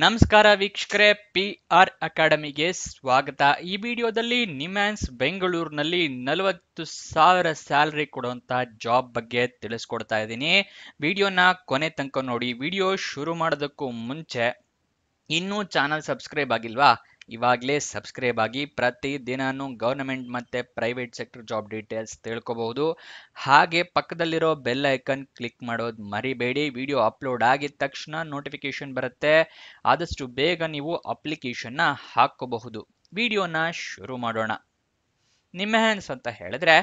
ನಮಸ್ಕಾರ ವೀಕ್ಷಕರೇ, PR ಅಕಾಡೆಮಿಗೆ ಸ್ವಾಗತ. ಈ ವಿಡಿಯೋದಲ್ಲಿ ನಿಮ್ಯಾನ್ಸ್ ಬೆಂಗಳೂರಿನಲ್ಲಿ 40,000 ಸ್ಯಾಲರಿ ಕೊಡುವಂತ ಜಾಬ್ ಬಗ್ಗೆ ತಿಳಿಸ್ಕೊಡ್ತಾ ಇದ್ದೀನಿ. ವಿಡಿಯೋನ ಕೊನೆ ತನಕ ನೋಡಿ. ವಿಡಿಯೋ ಶುರು ಮಾಡೋದಕ್ಕೂ ಮುಂಚೆ ಇನ್ನೂ ಚಾನಲ್ ಸಬ್ಸ್ಕ್ರೈಬ್ ಆಗಿಲ್ವಾ? ಇವಾಗಲೇ ಸಬ್ಸ್ಕ್ರೈಬ್ ಆಗಿ. ಪ್ರತಿ ದಿನಾನು ಗವರ್ನಮೆಂಟ್ ಮತ್ತೆ ಪ್ರೈವೇಟ್ ಸೆಕ್ಟರ್ ಜಾಬ್ ಡೀಟೇಲ್ಸ್ ತಿಳ್ಕೊಬಹುದು. ಹಾಗೆ ಪಕ್ಕದಲ್ಲಿರೋ ಬೆಲ್ ಐಕನ್ ಕ್ಲಿಕ್ ಮಾಡೋದು ಮರಿಬೇಡಿ. ವಿಡಿಯೋ ಅಪ್ಲೋಡ್ ಆಗಿದ ತಕ್ಷಣ ನೋಟಿಫಿಕೇಶನ್ ಬರುತ್ತೆ. ಆದಷ್ಟು ಬೇಗ ನೀವು ಅಪ್ಲಿಕೇಶನ್ನ ಹಾಕೋಬಹುದು. ವಿಡಿಯೋನ ಶುರು ಮಾಡೋಣ. ನಿಮ್ಹ್ಯಾನ್ಸ್ ಅಂತ ಹೇಳಿದ್ರೆ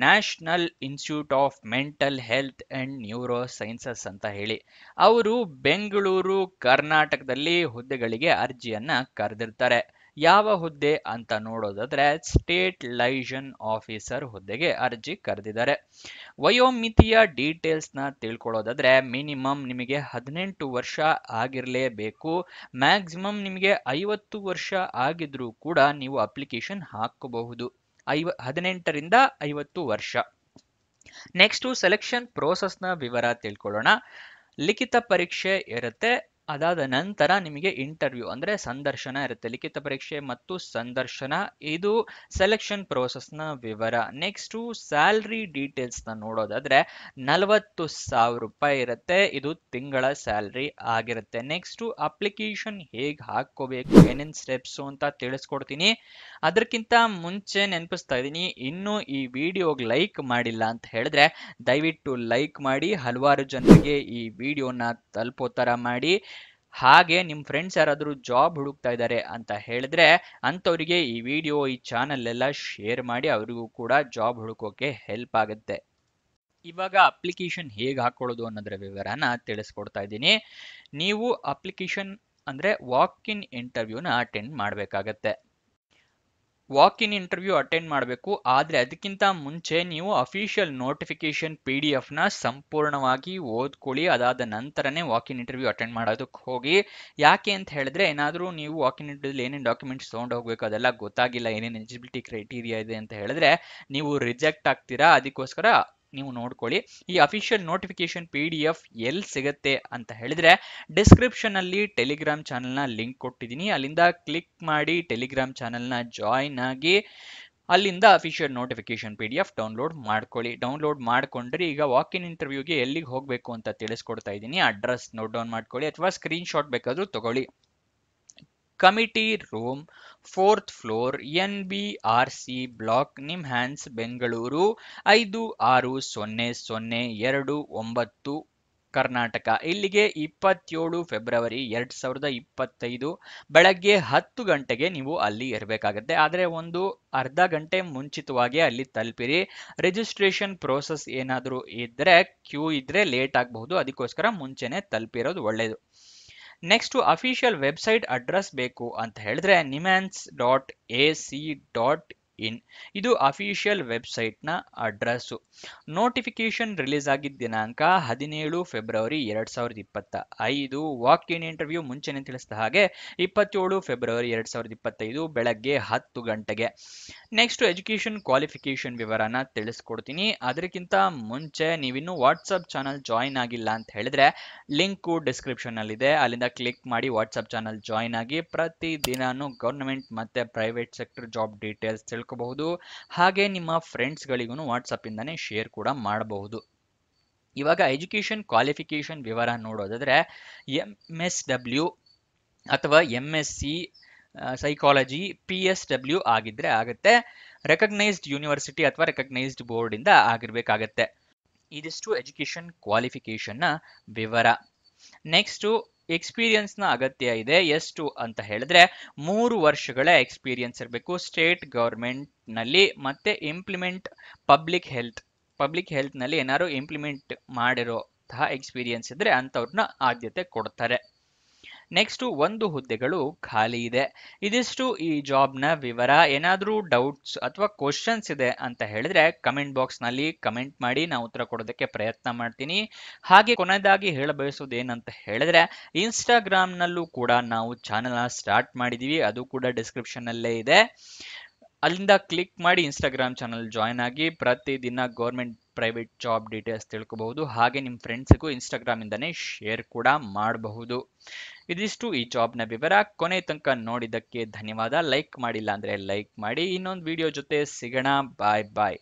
national institute of mental health and neuro sciences ಅಂತ ಹೇಳಿ ಅವರು ಬೆಂಗಳೂರು ಕರ್ನಾಟಕದಲ್ಲಿ ಹುದ್ದೆಗಳಿಗೆ ಅರ್ಜಿಯನ್ನ ಕರೆದಿರ್ತಾರೆ. ಯಾವ ಹುದ್ದೆ ಅಂತ ನೋಡೋದಾದ್ರೆ ಸ್ಟೇಟ್ ಲೈಸನ್ ಆಫೀಸರ್ ಹುದ್ದೆಗೆ ಅರ್ಜಿ ಕರೆದಿದ್ದಾರೆ. ವಯೋಮಿತಿಯ ಡೀಟೇಲ್ಸ್ನ ತಿಳ್ಕೊಳ್ಳೋದಾದ್ರೆ ಮಿನಿಮಮ್ ನಿಮಗೆ 18 ವರ್ಷ ಆಗಿರಲೇಬೇಕು. ಮ್ಯಾಕ್ಸಿಮಮ್ ನಿಮಗೆ 50 ವರ್ಷ ಆಗಿದ್ರೂ ಕೂಡ ನೀವು ಅಪ್ಲಿಕೇಶನ್ ಹಾಕಬಹುದು. 18ರಿಂದ 50 ವರ್ಷ. ನೆಕ್ಸ್ಟ್ ಸೆಲೆಕ್ಷನ್ ಪ್ರೋಸೆಸ್ನ ವಿವರ ತಿಳ್ಕೊಳ್ಳೋಣ. ಲಿಖಿತ ಪರೀಕ್ಷೆ ಇರುತ್ತೆ. ಅದಾದ ನಂತರ ನಿಮಗೆ ಇಂಟರ್ವ್ಯೂ ಅಂದ್ರೆ ಸಂದರ್ಶನ ಇರುತ್ತೆ. ಲಿಖಿತ ಪರೀಕ್ಷೆ ಮತ್ತು ಸಂದರ್ಶನ, ಇದು ಸೆಲೆಕ್ಷನ್ ಪ್ರೋಸೆಸ್ನ ವಿವರ. ನೆಕ್ಸ್ಟ್ ಸ್ಯಾಲ್ರಿ ಡೀಟೇಲ್ಸ್ನ ನೋಡೋದಾದ್ರೆ 40,000 ರೂಪಾಯಿ ಇರುತ್ತೆ. ಇದು ತಿಂಗಳ ಸ್ಯಾಲ್ರಿ ಆಗಿರುತ್ತೆ. ನೆಕ್ಸ್ಟ್ ಅಪ್ಲಿಕೇಶನ್ ಹೇಗೆ ಹಾಕೋಬೇಕು, ಏನೇನು ಸ್ಟೆಪ್ಸ್ ಅಂತ ತಿಳಿಸ್ಕೊಡ್ತೀನಿ. ಅದಕ್ಕಿಂತ ಮುಂಚೆ ನೆನಪಿಸ್ತಾ ಇದ್ದೀನಿ, ಇನ್ನೂ ಈ ವಿಡಿಯೋಗೆ ಲೈಕ್ ಮಾಡಿಲ್ಲ ಅಂತ ಹೇಳಿದ್ರೆ ದಯವಿಟ್ಟು ಲೈಕ್ ಮಾಡಿ. ಹಲವಾರು ಜನರಿಗೆ ಈ ವಿಡಿಯೋನ ತಲುಪೋ ತರ ಮಾಡಿ. ಹಾಗೆ ನಿಮ್ಮ ಫ್ರೆಂಡ್ಸ್ ಯಾರಾದರೂ ಜಾಬ್ ಹುಡುಕ್ತಾ ಇದ್ದಾರೆ ಅಂತ ಹೇಳಿದ್ರೆ ಅಂಥವರಿಗೆ ಈ ವಿಡಿಯೋ, ಈ ಚಾನಲ್ ಎಲ್ಲ ಶೇರ್ ಮಾಡಿ. ಅವರಿಗೂ ಕೂಡ ಜಾಬ್ ಹುಡುಕೋಕೆ ಹೆಲ್ಪ್ ಆಗುತ್ತೆ. ಇವಾಗ ಅಪ್ಲಿಕೇಶನ್ ಹೇಗೆ ಹಾಕೊಳ್ಳೋದು ಅನ್ನೋದರ ವಿವರನ ತಿಳಿಸ್ಕೊಡ್ತಾ ಇದ್ದೀನಿ. ನೀವು ಅಪ್ಲಿಕೇಶನ್ ಅಂದ್ರೆ ವಾಕ್ ಇನ್ ಇಂಟರ್ವ್ಯೂನ ಅಟೆಂಡ್ ಮಾಡಬೇಕಾಗತ್ತೆ. ವಾಕ್ ಇನ್ ಇಂಟರ್ವ್ಯೂ ಅಟೆಂಡ್ ಮಾಡಬೇಕು. ಆದರೆ ಅದಕ್ಕಿಂತ ಮುಂಚೆ ನೀವು ಅಫಿಷಿಯಲ್ ನೋಟಿಫಿಕೇಶನ್ PDF ನ ಸಂಪೂರ್ಣವಾಗಿ ಓದ್ಕೊಳ್ಳಿ. ಅದಾದ ನಂತರನೇ ವಾಕ್ ಇನ್ ಇಂಟರ್ವ್ಯೂ ಅಟೆಂಡ್ ಮಾಡೋದಕ್ಕೆ ಹೋಗಿ. ಯಾಕೆ ಅಂತ ಹೇಳಿದ್ರೆ ಏನಾದರೂ ನೀವು ವಾಕ್ ಇನ್ ಇಂಟರ್ವ್ಯೂ ಏನೇನು ಡಾಕ್ಯುಮೆಂಟ್ಸ್ ತೊಗೊಂಡು ಹೋಗ್ಬೇಕು ಅದೆಲ್ಲ ಗೊತ್ತಾಗಿಲ್ಲ, ಏನೇನು ಎಲಿಜಿಬಿಲಿಟಿ ಕ್ರೈಟೀರಿಯಾ ಇದೆ ಅಂತ ಹೇಳಿದ್ರೆ ನೀವು ರಿಜೆಕ್ಟ್ ಆಗ್ತೀರಾ. ಅದಕ್ಕೋಸ್ಕರ ನೀವು ನೋಡ್ಕೊಳ್ಳಿ. ಈ ಅಫಿಷಿಯಲ್ ನೋಟಿಫಿಕೇಶನ್ PDF ಎಲ್ಲಿ ಸಿಗುತ್ತೆ ಅಂತ ಹೇಳಿದ್ರೆ ಡಿಸ್ಕ್ರಿಪ್ಷನ್ ಅಲ್ಲಿ ಟೆಲಿಗ್ರಾಮ್ ಚಾನೆಲ್ನ ಲಿಂಕ್ ಕೊಟ್ಟಿದ್ದೀನಿ. ಅಲ್ಲಿಂದ ಕ್ಲಿಕ್ ಮಾಡಿ ಟೆಲಿಗ್ರಾಮ್ ಚಾನೆಲ್ನ ಜಾಯಿನ್ ಆಗಿ ಅಲ್ಲಿಂದ ಅಫಿಷಿಯಲ್ ನೋಟಿಫಿಕೇಶನ್ PDF ಡೌನ್ಲೋಡ್ ಮಾಡ್ಕೊಳ್ಳಿ. ಡೌನ್ಲೋಡ್ ಮಾಡ್ಕೊಂಡ್ರೆ ಈಗ ವಾಕ್ ಇನ್ ಇಂಟರ್ವ್ಯೂಗೆ ಎಲ್ಲಿಗೆ ಹೋಗಬೇಕು ಅಂತ ತಿಳಿಸ್ಕೊಡ್ತಾ ಇದ್ದೀನಿ. ಅಡ್ರೆಸ್ ನೋಟ್ ಡೌನ್ ಮಾಡ್ಕೊಳ್ಳಿ ಅಥವಾ ಸ್ಕ್ರೀನ್ ಶಾಟ್ ಬೇಕಾದ್ರೂ ತಗೊಳ್ಳಿ. Committee room, 4th floor, NBRC block, NIMHANS Bengaluru 560029 Karnataka. ಇಲ್ಲಿಗೆ 27 ಫೆಬ್ರವರಿ 2025 ಬೆಳಗ್ಗೆ 10 ಗಂಟೆಗೆ ನೀವು ಅಲ್ಲಿ ಇರಬೇಕಾಗತ್ತೆ. ಆದರೆ ಒಂದು ಅರ್ಧ ಗಂಟೆ ಮುಂಚಿತವಾಗಿ ಅಲ್ಲಿ ತಲುಪಿರಿ. ರಿಜಿಸ್ಟ್ರೇಷನ್ ಪ್ರೋಸೆಸ್ ಏನಾದರೂ ಇದ್ರೆ, ಕ್ಯೂ ಇದ್ರೆ ಲೇಟ್ ಆಗಬಹುದು. ಅದಕ್ಕೋಸ್ಕರ ಮುಂಚೆನೆ ತಲುಪಿರೋದು ಒಳ್ಳೆಯದು. ನೆಕ್ಸ್ಟ್ ಅಫಿಷಿಯಲ್ ವೆಬ್ಸೈಟ್ ಅಡ್ರೆಸ್ ಬೇಕು ಅಂತ ಹೇಳಿದ್ರೆ nimans.ac.in ಇದು ಅಫಿಷಿಯಲ್ ವೆಬ್ಸೈಟ್ನ ಅಡ್ರೆಸ್ಸು. ನೋಟಿಫಿಕೇಶನ್ ರಿಲೀಸ್ ಆಗಿದ್ದ ದಿನಾಂಕ 17 ಫೆಬ್ರವರಿ 2025. ವಾಕ್ ಇನ್ ಇಂಟರ್ವ್ಯೂ ಮುಂಚೆನೆ ತಿಳಿಸಿದ ಹಾಗೆ 27 ಫೆಬ್ರವರಿ 2025 ಬೆಳಗ್ಗೆ 10 ಗಂಟೆಗೆ. ನೆಕ್ಸ್ಟ್ ಎಜುಕೇಶನ್ ಕ್ವಾಲಿಫಿಕೇಶನ್ ವಿವರನ ತಿಳಿಸ್ಕೊಡ್ತೀನಿ. ಅದಕ್ಕಿಂತ ಮುಂಚೆ ನೀವಿನ್ನೂ ವಾಟ್ಸಪ್ ಚಾನಲ್ ಜಾಯಿನ್ ಆಗಿಲ್ಲ ಅಂತ ಹೇಳಿದ್ರೆ ಲಿಂಕು ಡಿಸ್ಕ್ರಿಪ್ಷನ್ ಅಲ್ಲಿ ಇದೆ. ಅಲ್ಲಿಂದ ಕ್ಲಿಕ್ ಮಾಡಿ ವಾಟ್ಸಪ್ ಚಾನಲ್ ಜಾಯಿನ್ ಆಗಿ. ಪ್ರತಿ ದಿನಾನು ಗವರ್ನಮೆಂಟ್ ಮತ್ತೆ ಪ್ರೈವೇಟ್ ಸೆಕ್ಟರ್ ಜಾಬ್ ಡೀಟೇಲ್ಸ್ ತಿಳ್ಕೋಬಹುದು. ಹಾಗೆ ನಿಮ್ಮ ಫ್ರೆಂಡ್ಸ್ ಗಳಿಗೂ ವಾಟ್ಸಪ್ ಇಂದಾನೆ ಶೇರ್ ಕೂಡ ಮಾಡಬಹುದು. ಇವಾಗ ಎಜುಕೇಶನ್ ಕ್ವಾಲಿಫಿಕೇಶನ್ ವಿವರ ನೋಡೋದಾದ್ರೆ MSW ಅಥವಾ MSc ಸೈಕಾಲಜಿ PSW ಆಗಿದ್ರೆ ಆಗುತ್ತೆ. ರೆಕಗ್ನೈಸ್ಡ್ ಯೂನಿವರ್ಸಿಟಿ ಅಥವಾ ರೆಕಗ್ನೈಸ್ಡ್ ಬೋರ್ಡ್ ಇಂದ ಆಗಿರ್ಬೇಕಾಗತ್ತೆ. ಇದಿಷ್ಟು ಎಜುಕೇಶನ್ ಕ್ವಾಲಿಫಿಕೇಶನ್ನ ವಿವರ. ನೆಕ್ಸ್ಟ್ ಎಕ್ಸ್ಪೀರಿಯನ್ಸ್ ನ ಅಗತ್ಯ ಇದೆ. ಎಷ್ಟು ಅಂತ ಹೇಳಿದ್ರೆ 3 ವರ್ಷಗಳ ಎಕ್ಸ್ಪೀರಿಯನ್ಸ್ ಇರಬೇಕು ಸ್ಟೇಟ್ ಗವರ್ಮೆಂಟ್ ನಲ್ಲಿ. ಮತ್ತೆ ಇಂಪ್ಲಿಮೆಂಟ್ ಪಬ್ಲಿಕ್ ಹೆಲ್ತ್ ನಲ್ಲಿ ಏನಾದ್ರು ಇಂಪ್ಲಿಮೆಂಟ್ ಮಾಡಿರೋಂತಹ ಎಕ್ಸ್ಪೀರಿಯನ್ಸ್ ಇದ್ರೆ ಅಂತವ್ರನ್ನ ಆದ್ಯತೆ ಕೊಡ್ತಾರೆ. ನೆಕ್ಸ್ಟ್ 1 ಹುದ್ದೆಗಳು ಖಾಲಿ ಇದೆ. ಇದಿಷ್ಟು ಈ ಜಾಬ್ನ ವಿವರ. ಏನಾದರೂ ಡೌಟ್ಸ್ ಅಥವಾ ಕ್ವಶನ್ಸ್ ಇದೆ ಅಂತ ಹೇಳಿದ್ರೆ ಕಮೆಂಟ್ ಬಾಕ್ಸ್ ನಲ್ಲಿ ಕಮೆಂಟ್ ಮಾಡಿ, ನಾವು ಉತ್ತರ ಕೊಡೋದಕ್ಕೆ ಪ್ರಯತ್ನ ಮಾಡ್ತೀನಿ. ಹಾಗೆ ಕೊನೆಯದಾಗಿ ಹೇಳಬಯಸೋದು ಏನಂತ ಹೇಳಿದ್ರೆ ಇನ್ಸ್ಟಾಗ್ರಾಮ್ ನಲ್ಲೂ ಕೂಡ ನಾವು ಚಾನೆಲ್ ಸ್ಟಾರ್ಟ್ ಮಾಡಿದೀವಿ. ಅದು ಕೂಡ ಡಿಸ್ಕ್ರಿಪ್ಷನ್ ಅಲ್ಲೇ ಇದೆ. ಅಲ್ಲಿಂದ ಕ್ಲಿಕ್ ಮಾಡಿ ಇನ್ಸ್ಟಾಗ್ರಾಮ್ ಚಾನಲ್ ಜಾಯಿನ್ ಆಗಿ. ಪ್ರತಿದಿನ ಗೌರ್ಮೆಂಟ್ ಪ್ರೈವೇಟ್ ಜಾಬ್ ಡೀಟೇಲ್ಸ್ ತಿಳ್ಕೋಬಹುದು. ಹಾಗೆ ನಿಮ್ಮ ಫ್ರೆಂಡ್ಸ್ಗೂ ಇನ್ಸ್ಟಾಗ್ರಾಮ್ ಇಂದಾನೆ ಶೇರ್ ಕೂಡ ಮಾಡಬಹುದು. ಇದಿಷ್ಟು ಈ ಜಾಬ್ನ ವಿವರ. ಕೊನೆ ತನಕ ನೋಡಿದ್ದಕ್ಕೆ ಧನ್ಯವಾದ. ಲೈಕ್ ಮಾಡಿಲ್ಲ ಅಂದ್ರೆ ಲೈಕ್ ಮಾಡಿ. ಇನ್ನೊಂದು ವಿಡಿಯೋ ಜೊತೆ ಸಿಗೋಣ. ಬಾಯ್ ಬಾಯ್.